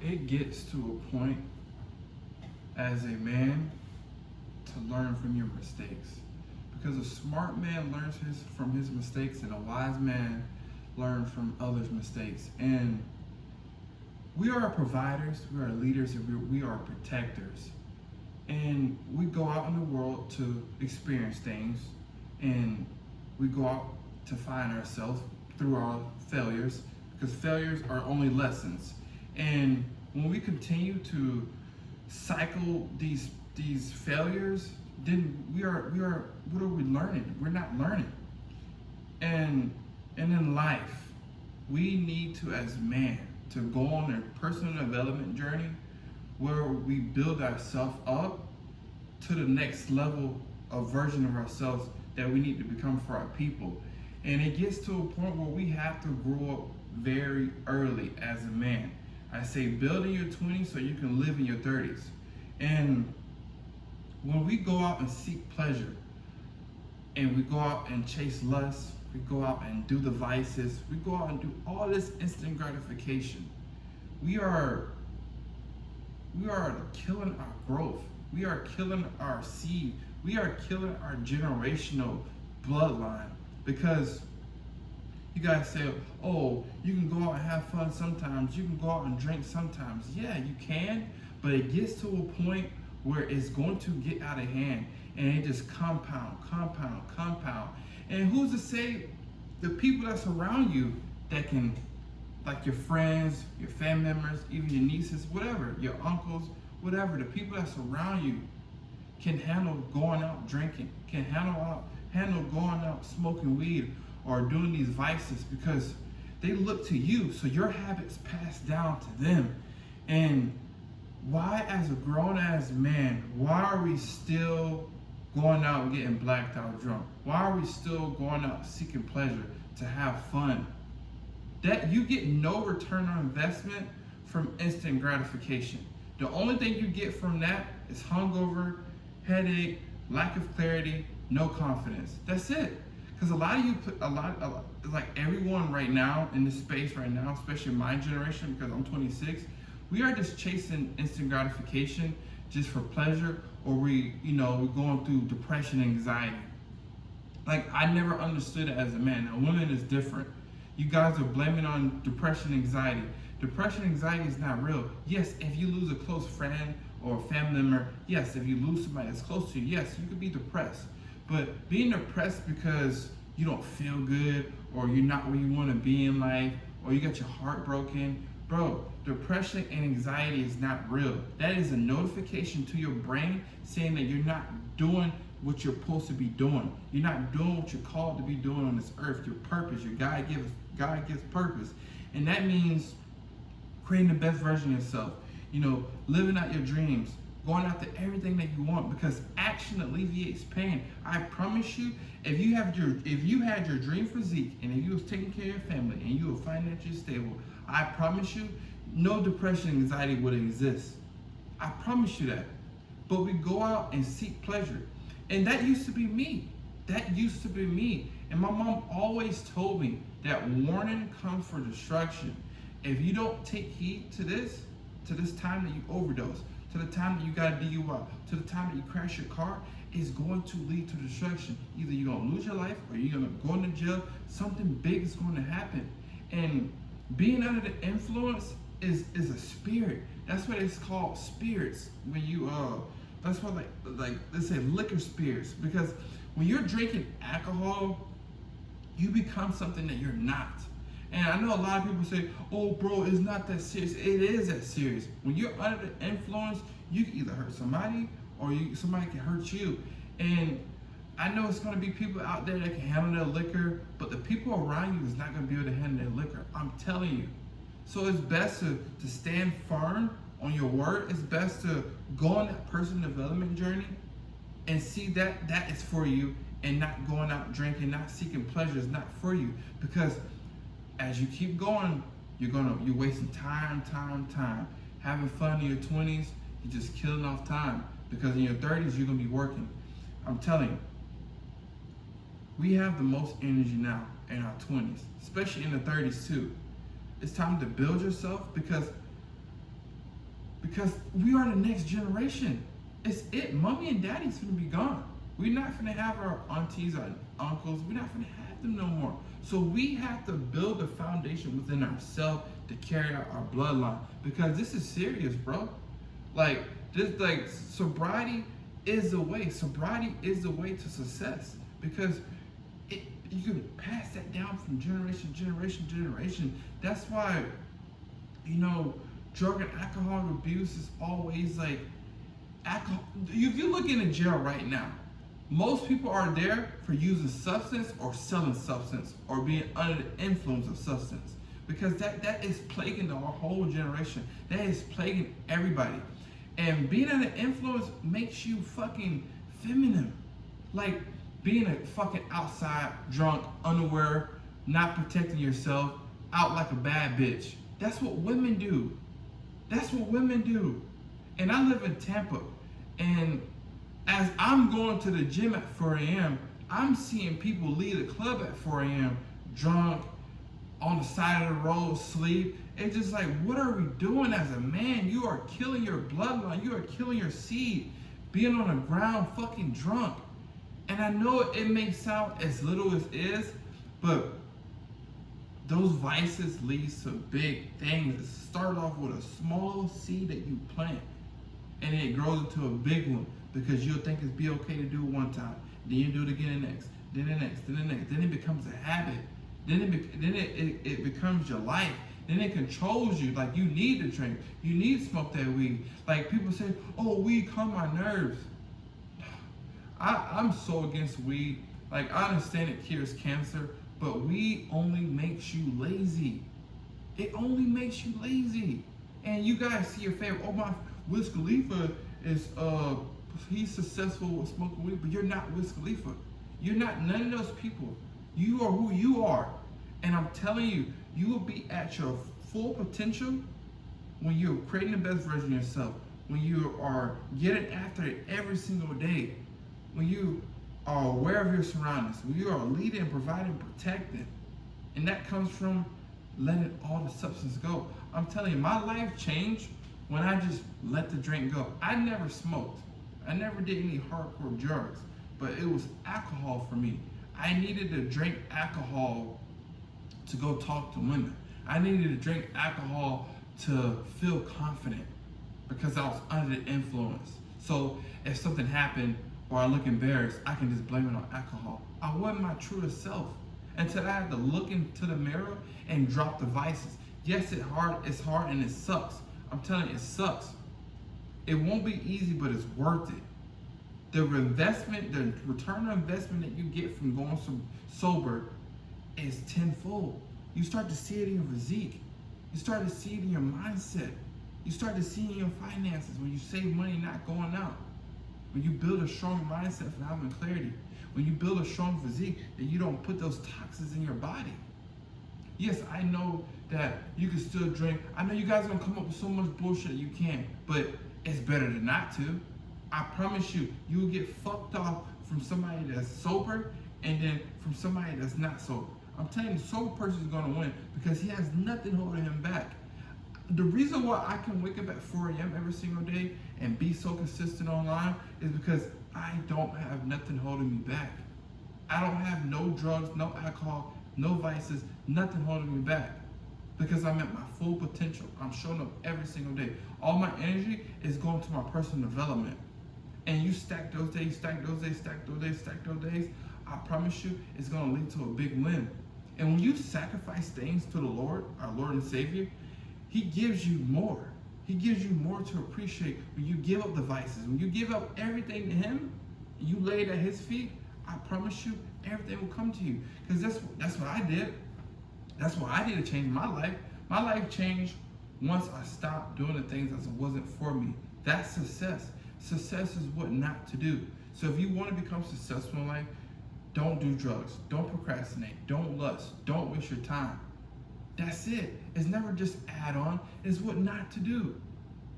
It gets to a point as a man to learn from your mistakes. Because a smart man learns from his mistakes, and a wise man learns from others' mistakes. And we are providers, we are leaders, and we are protectors. And we go out in the world to experience things, and we go out to find ourselves through our failures, because failures are only lessons. And when we continue to cycle these failures, then we are what are we learning? We're not learning. And in life, we need to, as man, to go on a personal development journey where we build ourselves up to the next level of version of ourselves that we need to become for our people. And it gets to a point where we have to grow up very early as a man. I say build in your 20s so you can live in your 30s. And when we go out and seek pleasure, and we go out and chase lust, we go out and do the vices, we go out and do all this instant gratification, we are killing our growth. We are killing our seed. We are killing our generational bloodline. Because you guys say, oh, you can go out and have fun sometimes, you can go out and drink sometimes. Yeah, you can, but it gets to a point where it's going to get out of hand, and it just compound. And who's to say the people that's around you that can, like your friends, your family members, even your nieces, whatever, your uncles, whatever, the people that's around you can handle going out drinking, can handle going out smoking weed or doing these vices, because they look to you, so your habits pass down to them. And why, as a grown-ass man, why are we still going out and getting blacked out drunk? Why are we still going out seeking pleasure to have fun? That you get no return on investment from instant gratification. The only thing you get from that is hungover, headache, lack of clarity, no confidence. That's it. Because a lot of you like everyone right now in this space right now, especially my generation, because I'm 26, we are just chasing instant gratification just for pleasure, or we're going through depression, anxiety. Like, I never understood it as a man. Now, women is different. You guys are blaming on depression, anxiety. Depression, anxiety is not real. Yes, if you lose a close friend or a family member, yes, if you lose somebody that's close to you, yes, you could be depressed. But being depressed because you don't feel good, or you're not where you want to be in life, or you got your heart broken, bro, depression and anxiety is not real. That is a notification to your brain saying that you're not doing what you're supposed to be doing. You're not doing what you're called to be doing on this earth. Your purpose, your God gives purpose. And that means creating the best version of yourself. Living out your dreams, going after everything that you want, because action alleviates pain. I promise you, if you had your dream physique, and if you was taking care of your family, and you were financially stable, I promise you, no depression and anxiety would exist. I promise you that. But we go out and seek pleasure. And that used to be me. And my mom always told me that warning comes for destruction. If you don't take heed to this time that you overdose, to the time that you got a DUI, to the time that you crash your car, it's going to lead to destruction. Either you're going to lose your life, or you're going to go into jail. Something big is going to happen. And being under the influence is a spirit. That's what it's called, spirits. When you that's why like they say liquor spirits, because when you're drinking alcohol, you become something that you're not. And I know a lot of people say, oh bro, it's not that serious. It is that serious. When you're under the influence, you can either hurt somebody, or somebody can hurt you. And I know it's going to be people out there that can handle their liquor, but the people around you is not going to be able to handle their liquor. I'm telling you. So it's best to stand firm on your word. It's best to go on that personal development journey and see that is for you, and not going out drinking, not seeking pleasure is not for you. Because as you keep going, you're wasting time. Having fun in your 20s, you're just killing off time. Because in your 30s, you're going to be working. I'm telling you, we have the most energy now in our 20s, especially in the 30s too. It's time to build yourself, because because we are the next generation. It's it. Mommy and daddy's gonna be gone. We're not gonna have our aunties, our uncles. We're not gonna have them no more. So we have to build a foundation within ourselves to carry out our bloodline, because this is serious, bro. Like this, like sobriety is the way. Sobriety is the way to success, because you can pass that down from generation, generation. That's why, drug and alcohol abuse is always like alcohol. If you look into jail right now, most people are there for using substance or selling substance or being under the influence of substance, because that is plaguing our whole generation. That is plaguing everybody. And being under influence makes you fucking feminine. Like being a fucking outside, drunk, unaware, not protecting yourself, out like a bad bitch. That's what women do. That's what women do. And I live in Tampa, and as I'm going to the gym at 4 a.m., I'm seeing people leave the club at 4 a.m. drunk, on the side of the road, sleep. It's just like, what are we doing as a man? You are killing your bloodline. You are killing your seed, being on the ground fucking drunk. And I know it may sound as little as it is, but those vices lead to big things. It starts off with a small seed that you plant, and it grows into a big one, because you'll think it's be okay to do it one time, then you do it again the next, then the next, then the next. Then it becomes a habit. Then it becomes your life. Then it controls you. Like, you need to drink. You need to smoke that weed. Like, people say, oh, weed calm my nerves. I'm so against weed. Like, I understand it cures cancer, but weed only makes you lazy. It only makes you lazy. And you guys see your favorite, oh my, Wiz Khalifa is he's successful with smoking weed, but you're not Wiz Khalifa. You're not none of those people. You are who you are. And I'm telling you, you will be at your full potential when you're creating the best version of yourself, when you are getting after it every single day, when you are aware of your surroundings, when you are leading, providing, protecting. And that comes from letting all the substance go. I'm telling you, my life changed when I just let the drink go. I never smoked. I never did any hardcore drugs, but it was alcohol for me. I needed to drink alcohol to go talk to women. I needed to drink alcohol to feel confident, because I was under the influence. So if something happened or I look embarrassed, I can just blame it on alcohol. I wasn't my truest self until I had to look into the mirror and drop the vices. Yes, it's hard and it sucks. I'm telling you, it sucks. It won't be easy, but it's worth it. The investment, the return on investment that you get from going sober is tenfold. You start to see it in your physique. You start to see it in your mindset. You start to see it in your finances when you save money not going out. When you build a strong mindset for having clarity. When you build a strong physique, that you don't put those toxins in your body. Yes, I know that you can still drink. I know you guys are gonna come up with so much bullshit you can, but it's better than not to. I promise you, you will get fucked off from somebody that's sober and then from somebody that's not sober. I'm telling you, the sober person is gonna win, because he has nothing holding him back. The reason why I can wake up at 4 a.m. every single day and be so consistent online is because I don't have nothing holding me back. I don't have no drugs, no alcohol, no vices, nothing holding me back, because I'm at my full potential. I'm showing up every single day. All my energy is going to my personal development. And you stack those days, stack those days, stack those days, stack those days, I promise you, it's gonna lead to a big win. And when you sacrifice things to the Lord, our Lord and Savior, He gives you more. He gives you more to appreciate when you give up the vices. When you give up everything to Him, and you lay it at His feet, I promise you, everything will come to you. Because that's what I did. That's what I did to change my life. My life changed once I stopped doing the things that wasn't for me. That's success. Success is what not to do. So if you want to become successful in life, don't do drugs. Don't procrastinate. Don't lust. Don't waste your time. That's it. It's never just add on. It's what not to do.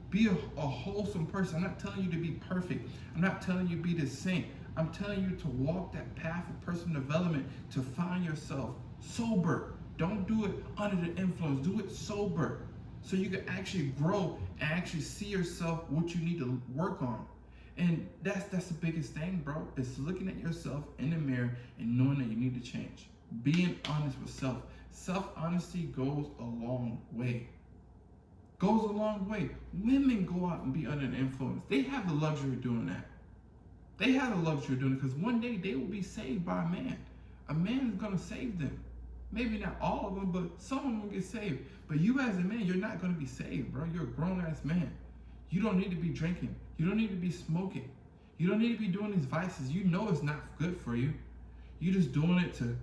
Be a wholesome person. I'm not telling you to be perfect. I'm not telling you to be the saint. I'm telling you to walk that path of personal development, to find yourself sober. Don't do it under the influence. Do it sober. so you can actually grow and actually see yourself what you need to work on. And that's the biggest thing, bro, is looking at yourself in the mirror and knowing that you need to change. Being honest with self. Self-honesty goes a long way. Goes a long way. Women go out and be under an influence. They have the luxury of doing that. They have the luxury of doing it because one day they will be saved by a man. A man is going to save them. Maybe not all of them, but some of them will get saved. But you as a man, you're not going to be saved, bro. You're a grown-ass man. You don't need to be drinking. You don't need to be smoking. You don't need to be doing these vices. You know it's not good for you. You're just doing it to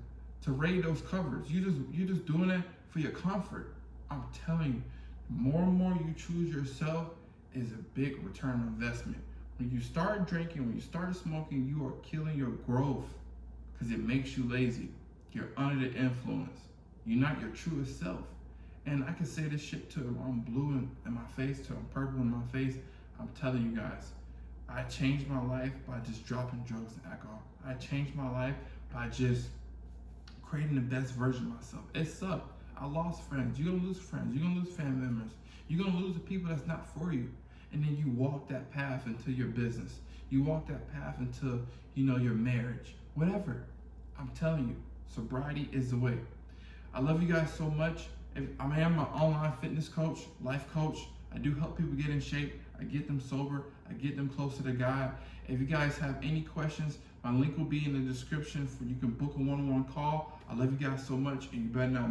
raid those covers. You're just doing it for your comfort. I'm telling you, the more and more you choose yourself is a big return on investment. When you start drinking, when you start smoking, you are killing your growth because it makes you lazy. You're under the influence. You're not your truest self. And I can say this shit till I'm blue in my face, till I'm purple in my face. I'm telling you guys, I changed my life by just dropping drugs and alcohol. I changed my life by just creating the best version of myself. It sucked. I lost friends. You're gonna lose friends. You're gonna lose family members. You're gonna lose the people that's not for you. And then you walk that path into your business. You walk that path into, your marriage. Whatever. I'm telling you, sobriety is the way. I love you guys so much. I am an online fitness coach, life coach. I do help people get in shape. I get them sober. I get them closer to God. If you guys have any questions, my link will be in the description. You can book a one-on-one call. I love you guys so much, and you better not